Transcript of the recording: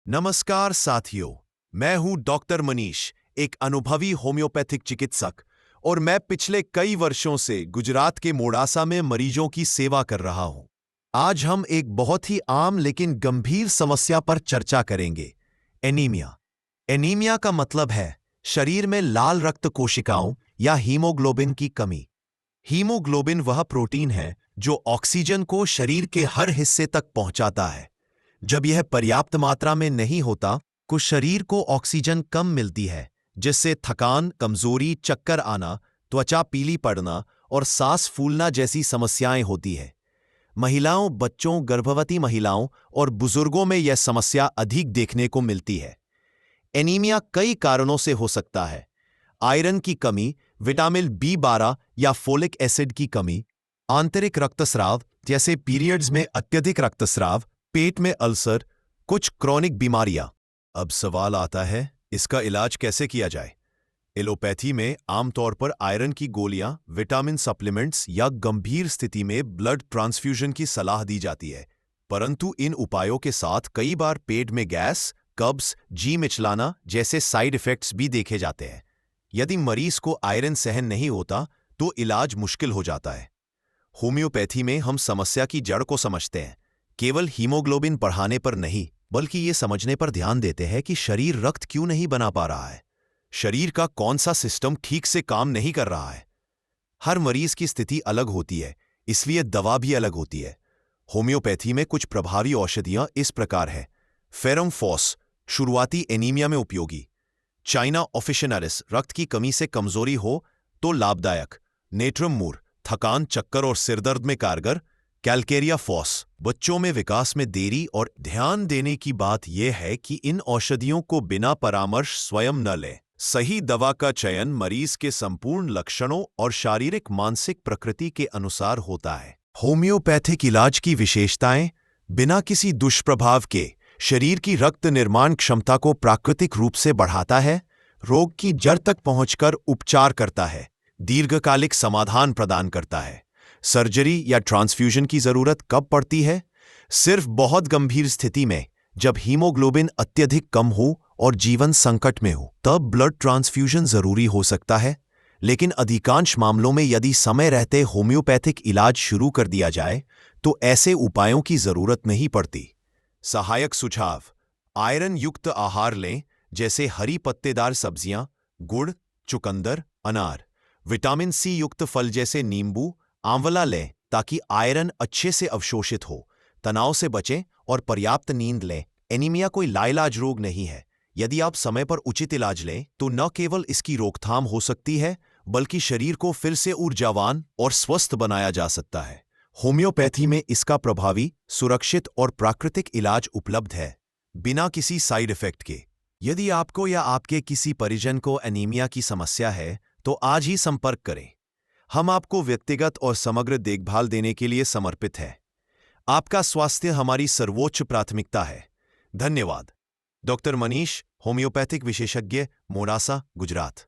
नमस्कार साथियों, मैं हूं डॉक्टर मनीष, एक अनुभवी होम्योपैथिक चिकित्सक और मैं पिछले कई वर्षों से गुजरात के मोडासा में मरीजों की सेवा कर रहा हूं। आज हम एक बहुत ही आम लेकिन गंभीर समस्या पर चर्चा करेंगे, एनीमिया। एनीमिया का मतलब है शरीर में लाल रक्त कोशिकाओं या हीमोग्लोबिन की कमी। हीमोग्लोबिन वह प्रोटीन है जो ऑक्सीजन को शरीर के हर हिस्से तक पहुंचाता है। जब यह पर्याप्त मात्रा में नहीं होता, तो शरीर को ऑक्सीजन कम मिलती है, जिससे थकान, कमजोरी, चक्कर आना, त्वचा पीली पड़ना और सांस फूलना जैसी समस्याएं होती है। महिलाओं, बच्चों, गर्भवती महिलाओं और बुजुर्गों में यह समस्या अधिक देखने को मिलती है। एनीमिया कई कारणों से हो सकता है। आयरन की कमी, विटामिन बी12 या फोलिक एसिड की कमी, आंतरिक रक्तस्राव जैसे पीरियड्स में अत्यधिक रक्तस्राव, पेट में अल्सर, कुछ क्रॉनिक बीमारियां। अब सवाल आता है, इसका इलाज कैसे किया जाए? एलोपैथी में आमतौर पर आयरन की गोलियां, विटामिन सप्लीमेंट्स या गंभीर स्थिति में ब्लड ट्रांसफ्यूजन की सलाह दी जाती है। परंतु इन उपायों के साथ कई बार पेट में गैस, कब्ज, जी मिचलाना जैसे साइड इफेक्ट्स भी देखे जाते हैं। यदि मरीज को आयरन सहन नहीं होता, तो इलाज मुश्किल हो जाता है। होम्योपैथी में हम समस्या की जड़ को समझते हैं, केवल हीमोग्लोबिन बढ़ाने पर नहीं, बल्कि ये समझने पर ध्यान देते हैं कि शरीर रक्त क्यों नहीं बना पा रहा है। शरीर का कौन सा सिस्टम ठीक से काम नहीं कर रहा है। हर मरीज की स्थिति अलग होती है, इसलिए दवा भी अलग होती है। होम्योपैथी में कुछ प्रभावी औषधियां इस प्रकार है। फेरम फॉस, शुरुआती एनीमिया में उपयोगी। चाइना ऑफिशिनालिस, रक्त की कमी से कमजोरी हो तो लाभदायक। नेट्रम मूर, थकान, चक्कर और सिरदर्द में कारगर। कैलकेरिया फॉस, बच्चों में विकास में देरी। और ध्यान देने की बात यह है कि इन औषधियों को बिना परामर्श स्वयं न लें। सही दवा का चयन मरीज के संपूर्ण लक्षणों और शारीरिक मानसिक प्रकृति के अनुसार होता है। होम्योपैथिक इलाज की विशेषताएं: बिना किसी दुष्प्रभाव के शरीर की रक्त निर्माण क्षमता को प्राकृतिक रूप से बढ़ाता है, रोग की जड़ तक पहुंचकर उपचार करता है, दीर्घकालिक समाधान प्रदान करता है। सर्जरी या ट्रांसफ्यूजन की जरूरत कब पड़ती है? सिर्फ बहुत गंभीर स्थिति में, जब हीमोग्लोबिन अत्यधिक कम हो और जीवन संकट में हो, तब ब्लड ट्रांसफ्यूजन जरूरी हो सकता है। लेकिन अधिकांश मामलों में यदि समय रहते होम्योपैथिक इलाज शुरू कर दिया जाए, तो ऐसे उपायों की जरूरत नहीं पड़ती। सहायक सुझाव: आयरन युक्त आहार लें, जैसे हरी पत्तेदार सब्जियां, गुड़, चुकंदर, अनार। विटामिन सी युक्त फल जैसे नींबू, आंवला लें ताकि आयरन अच्छे से अवशोषित हो। तनाव से बचें और पर्याप्त नींद लें। एनीमिया कोई लाइलाज रोग नहीं है। यदि आप समय पर उचित इलाज लें, तो न केवल इसकी रोकथाम हो सकती है, बल्कि शरीर को फिर से ऊर्जावान और स्वस्थ बनाया जा सकता है। होम्योपैथी में इसका प्रभावी, सुरक्षित और प्राकृतिक इलाज उपलब्ध है, बिना किसी साइड इफेक्ट के। यदि आपको या आपके किसी परिजन को एनीमिया की समस्या है, तो आज ही संपर्क करें। हम आपको व्यक्तिगत और समग्र देखभाल देने के लिए समर्पित हैं। आपका स्वास्थ्य हमारी सर्वोच्च प्राथमिकता है। धन्यवाद। डॉक्टर मनीष, होम्योपैथिक विशेषज्ञ, मोडासा, गुजरात।